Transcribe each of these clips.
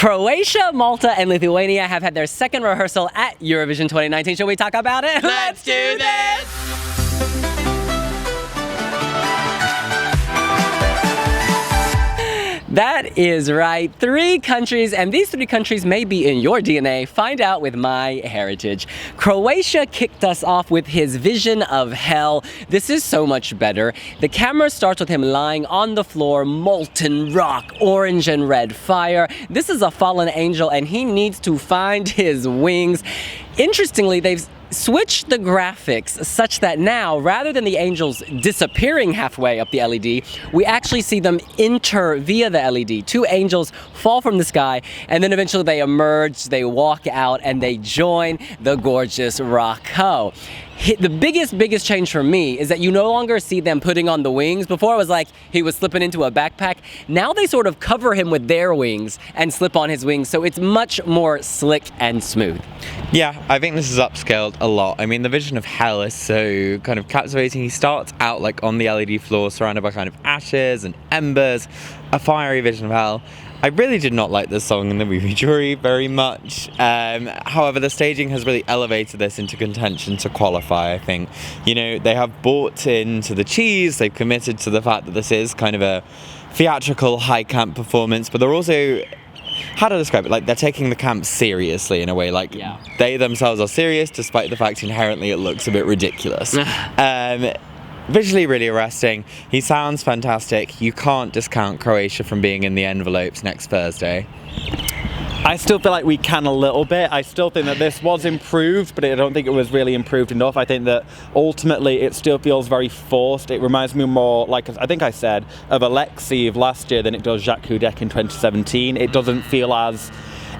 Croatia, Malta, and Lithuania have had their second rehearsal at Eurovision 2019. Shall we talk about it? Let's do this! That is right. 3 countries, and these 3 countries may be in your DNA. Find out with My Heritage. Croatia kicked us off with his vision of hell. This is so much better. The camera starts with him lying on the floor, molten rock, orange and red fire. This is a fallen angel, and he needs to find his wings. Interestingly, they've switch the graphics such that now, rather than the angels disappearing halfway up the LED, we actually see them enter via the LED. 2 angels fall from the sky, and then eventually they emerge, they walk out, and they join the gorgeous Roko. The biggest change for me is that you no longer see them putting on the wings. Before it was like he was slipping into a backpack. Now they sort of cover him with their wings and slip on his wings, so it's much more slick and smooth. Yeah, I think this is upscaled a lot. I mean, the vision of hell is so kind of captivating. He starts out like on the LED floor, surrounded by kind of ashes and embers, a fiery vision of hell. I really did not like this song in the movie Jurij very much. However, the staging has really elevated this into contention to qualify, I think. You know, they have bought into the cheese, they've committed to the fact that this is kind of a theatrical high camp performance, but they're also, how to describe it, like they're taking the camp seriously in a way, like they themselves are serious despite the fact inherently it looks a bit ridiculous. Visually really arresting. He sounds fantastic. You can't discount Croatia from being in the envelopes next Thursday. I still feel like we can a little bit. I still think that this was improved, but I don't think it was really improved enough. I think that ultimately it still feels very forced. It reminds me more, like I think I said, of Alexei of last year than it does Jacques Hudek in 2017. It doesn't feel as...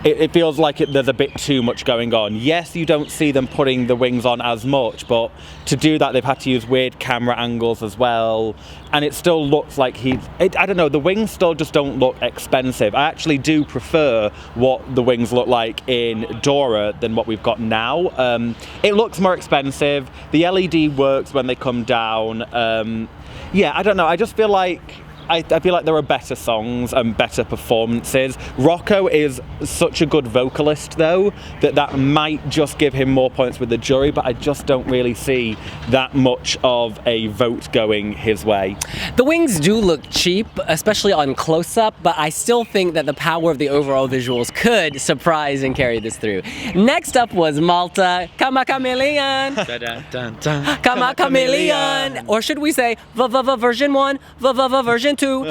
It feels like there's a bit too much going on. Yes, you don't see them putting the wings on as much, but to do that they've had to use weird camera angles as well, and it still looks like I don't know, the wings still just don't look expensive. I actually do prefer what the wings look like in Dora than what we've got now. It looks more expensive. The LED works when they come down. Yeah, I don't know, I just feel like I feel like there are better songs and better performances. Roko is such a good vocalist, though, that might just give him more points with the jury, but I just don't really see that much of a vote going his way. The wings do look cheap, especially on close-up, but I still think that the power of the overall visuals could surprise and carry this through. Next up was Malta. Come a chameleon! Come a chameleon! Or should we say, version 1, version 2,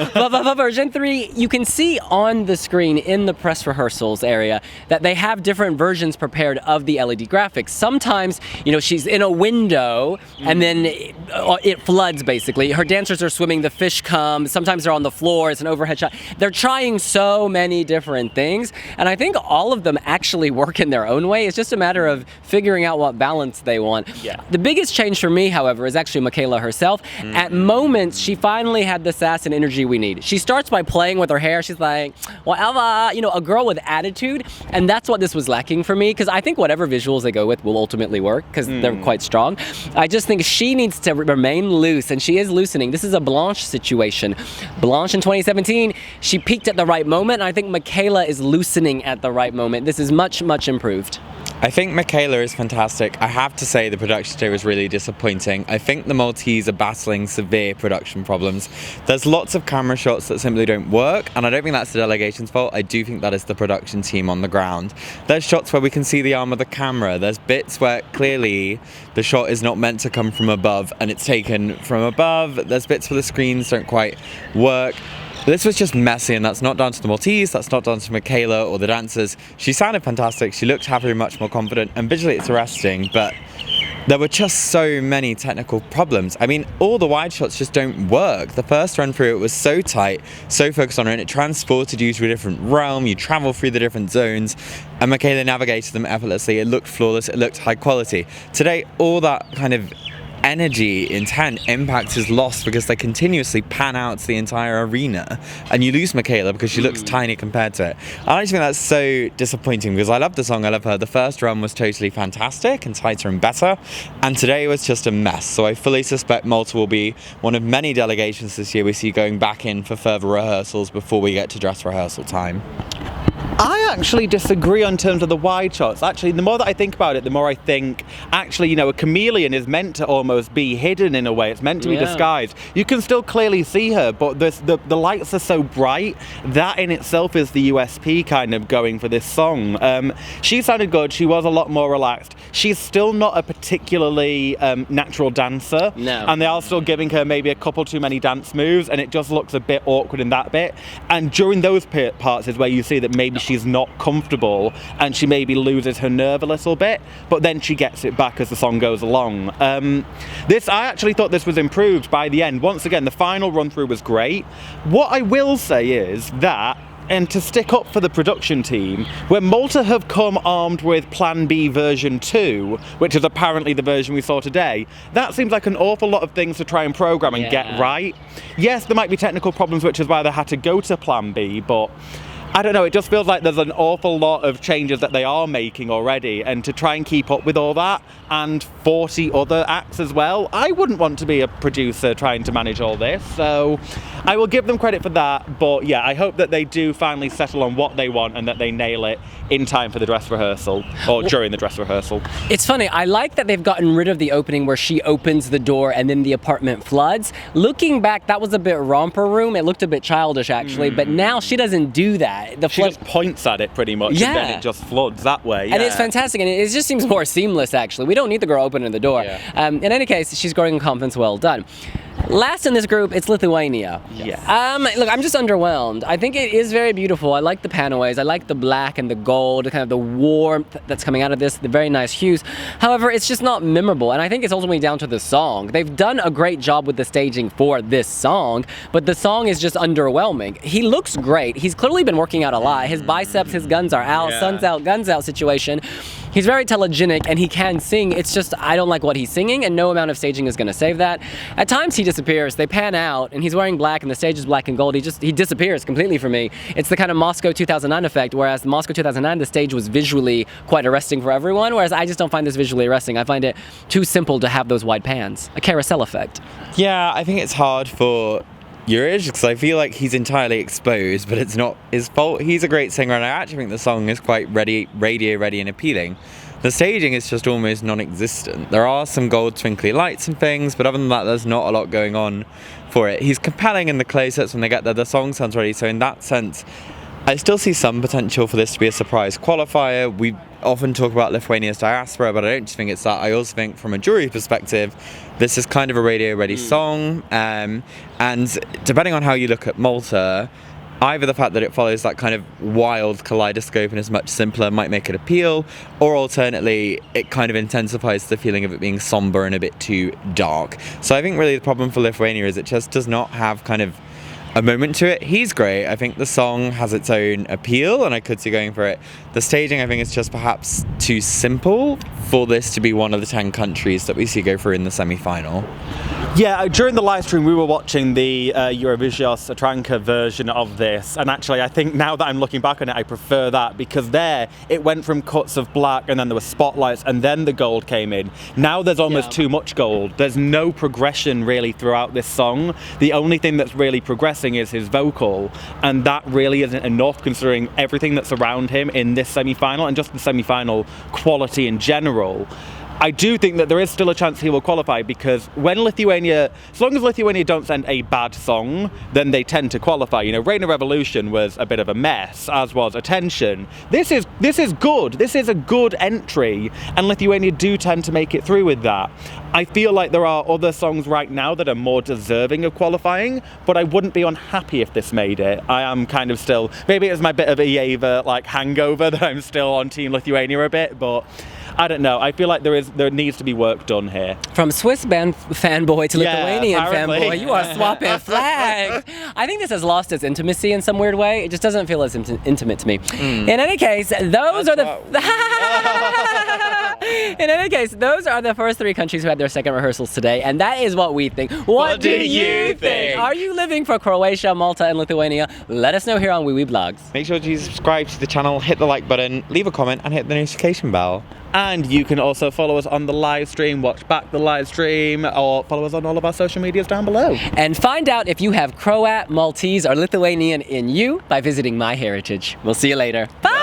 version 3. You can see on the screen in the press rehearsals area that they have different versions prepared of the LED graphics. Sometimes, you know, she's in a window and then it floods basically. Her dancers are swimming, the fish come, sometimes they're on the floor, it's an overhead shot. They're trying so many different things, and I think all of them actually work in their own way. It's just a matter of figuring out what balance they want. Yeah. The biggest change for me, however, is actually Michela herself. At moments, she finally had the sass and energy we need. She starts by playing with her hair. She's like, whatever, you know, a girl with attitude, and that's what this was lacking for me, because I think whatever visuals they go with will ultimately work, because they're quite strong. I just think she needs to remain loose, and she is loosening. This is a Blanche situation. Blanche in 2017, she peaked at the right moment, and I think Michela is loosening at the right moment. This is much, much improved. I think Michela is fantastic. I have to say the production today was really disappointing. I think the Maltese are battling severe production problems. There's lots of camera shots that simply don't work, and I don't think that's the delegation's fault. I do think that is the production team on the ground. There's shots where we can see the arm of the camera. There's bits where clearly the shot is not meant to come from above and it's taken from above. There's bits where the screens don't quite work. This was just messy, and that's not down to the Maltese, that's not down to Michela or the dancers. She sounded fantastic, she looked happier, much more confident, and visually it's arresting, but there were just so many technical problems. I mean, all the wide shots just don't work. The first run through it was so tight, so focused on it, and it transported you to a different realm, you travel through the different zones, and Michela navigated them effortlessly. It looked flawless, it looked high quality. Today, all that kind of energy, intent, impact is lost because they continuously pan out the entire arena, and you lose Michela because she looks tiny compared to it. I just think that's so disappointing because I love the song, I love her. The first run was totally fantastic and tighter and better, and today was just a mess. So I fully suspect Malta will be one of many delegations this year we see going back in for further rehearsals before we get to dress rehearsal time. I actually disagree on terms of the wide shots. Actually, the more that I think about it, the more I think, actually, you know, a chameleon is meant to almost be hidden in a way. It's meant to be disguised. You can still clearly see her, but the lights are so bright. That in itself is the USP kind of going for this song. She sounded good. She was a lot more relaxed. She's still not a particularly natural dancer. No. And they are still giving her maybe a couple too many dance moves, and it just looks a bit awkward in that bit. And during those parts is where you see that maybe she's not comfortable and she maybe loses her nerve a little bit, but then she gets it back as the song goes along. I actually thought this was improved by the end. Once again, the final run through was great. What I will say is that, and to stick up for the production team, when Malta have come armed with Plan B version 2, which is apparently the version we saw today, that seems like an awful lot of things to try and program and get right. Yes, there might be technical problems, which is why they had to go to Plan B, but I don't know, it just feels like there's an awful lot of changes that they are making already, and to try and keep up with all that, and 40 other acts as well, I wouldn't want to be a producer trying to manage all this, so I will give them credit for that, but yeah, I hope that they do finally settle on what they want and that they nail it in time for the dress rehearsal, or during the dress rehearsal. It's funny, I like that they've gotten rid of the opening where she opens the door and then the apartment floods. Looking back, that was a bit romper room, it looked a bit childish actually, but now she doesn't do that. She just points at it pretty much, and then it just floods that way. And it's fantastic, and it just seems more seamless actually. We don't need the girl opening the door. In any case, she's growing in confidence, well done. Last in this group, it's Lithuania. Look, I'm just underwhelmed. I think it is very beautiful. I like the panoways. I like the black and the gold, kind of the warmth that's coming out of this, the very nice hues. However, it's just not memorable, and I think it's ultimately down to the song. They've done a great job with the staging for this song, but the song is just underwhelming. He looks great. He's clearly been working out a lot. His biceps, his guns are out, sun's out, guns out situation. He's very telegenic and he can sing. It's just I don't like what he's singing, and no amount of staging is going to save that. At times he disappears. They pan out and he's wearing black and the stage is black and gold. He disappears completely for me. It's the kind of Moscow 2009 effect, whereas the Moscow 2009 the stage was visually quite arresting for everyone, whereas I just don't find this visually arresting. I find it too simple to have those wide pans. A carousel effect. Yeah, I think it's hard for Jurij, because I feel like he's entirely exposed, but it's not his fault. He's a great singer, and I actually think the song is quite radio ready and appealing. The staging is just almost non-existent. There are some gold twinkly lights and things, but other than that, there's not a lot going on for it. He's compelling in the close-ups when they get there. The song sounds ready, so in that sense, I still see some potential for this to be a surprise qualifier. We often talk about Lithuania's diaspora, but I don't just think it's that. I also think from a jury perspective, this is kind of a radio-ready song, and depending on how you look at Malta, either the fact that it follows that kind of wild kaleidoscope and is much simpler might make it appeal, or alternately, it kind of intensifies the feeling of it being somber and a bit too dark. So I think really the problem for Lithuania is it just does not have kind of a moment to it. He's great. I think the song has its own appeal and I could see going for it. The staging, I think, is just perhaps too simple for this to be one of the 10 countries that we see go through in the semi-final. Yeah, during the live stream we were watching the Eurovision Satranka version of this, and actually I think now that I'm looking back on it, I prefer that, because there it went from cuts of black and then there were spotlights and then the gold came in. Now there's almost too much gold. There's no progression really throughout this song. The only thing that's really progressing is his vocal, and that really isn't enough considering everything that's around him in this semi-final and just the semi-final quality in general. I do think that there is still a chance he will qualify, because when Lithuania, as long as Lithuania don't send a bad song, then they tend to qualify. You know, Reign of Revolution was a bit of a mess, as was Attention. This is good. This is a good entry, and Lithuania do tend to make it through with that. I feel like there are other songs right now that are more deserving of qualifying, but I wouldn't be unhappy if this made it. I am kind of still, maybe it's my bit of a Yeva like hangover that I'm still on Team Lithuania a bit, but I don't know. I feel like there needs to be work done here. From Swiss band fanboy to Lithuanian fanboy, you are swapping flags. I think this has lost its intimacy in some weird way. It just doesn't feel as intimate to me. In any case, those are the in any case, those are the first 3 countries who had their second rehearsals today, and that is what we think. What do you think? Are you living for Croatia, Malta, and Lithuania? Let us know here on wiwibloggs. Make sure to subscribe to the channel, hit the like button, leave a comment, and hit the notification bell. And you can also follow us on the live stream, watch back the live stream, or follow us on all of our social medias down below. And find out if you have Croat, Maltese, or Lithuanian in you by visiting MyHeritage. We'll see you later. Bye!